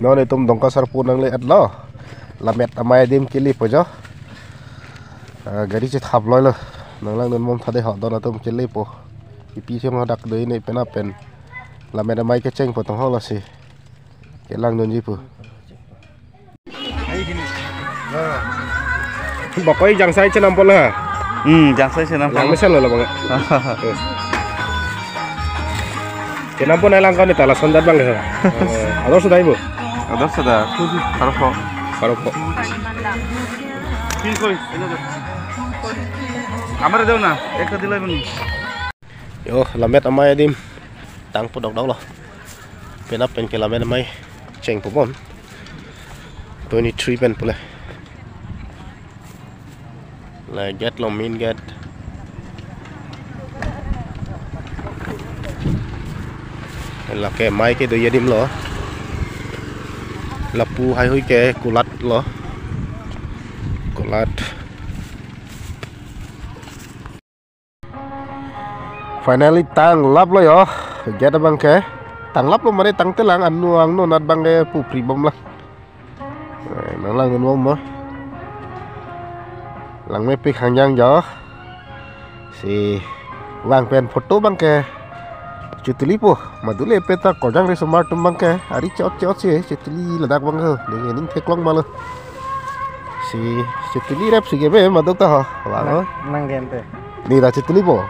nó này tôm đồng cá sar pun năng lệ ăn lo làm mệt amai đêm kia lip cho gari chết hấp lôi了năng lang nên mong thay họ đó là tôm kia lip po pi xem nó đặc đấy này pen pen làm mệt amai cái chênh po tông họ là gì cái lang nên gì poบอกว่ายังใช้เช่นน้ำปนเลยฮะยังใช้เช่นน้ำปนยังไม่ใช่เลยหรอบังเช่นน้ำปนในร่างกายนี่แต่ละสันดานบังเลยฮะada sudah ibu ada sudah harap pin koi amar deu na ekta dilai bani yo lamet amai dim tang podok dau lo pen up pen ke lamet amai cheng popon 23 pen pula là get lo min get là cái máy cái đôi gia đình lo là pu hay hoi cái culat lo culat finally tang lap lo yo get abang ke tang lap lo mana tang telang anu no nat bang ke pu pribom lah nang lang ngon mo lang mấy pic hàng giang gió si vàng pen photo bang ke chutuli po madule peta kodang re smart bang ke ari chot si chutuli ladak bang ho ni ning theklong mal si chutuli rap si ge be madok ta ho wa nang game pe ni da chutuli po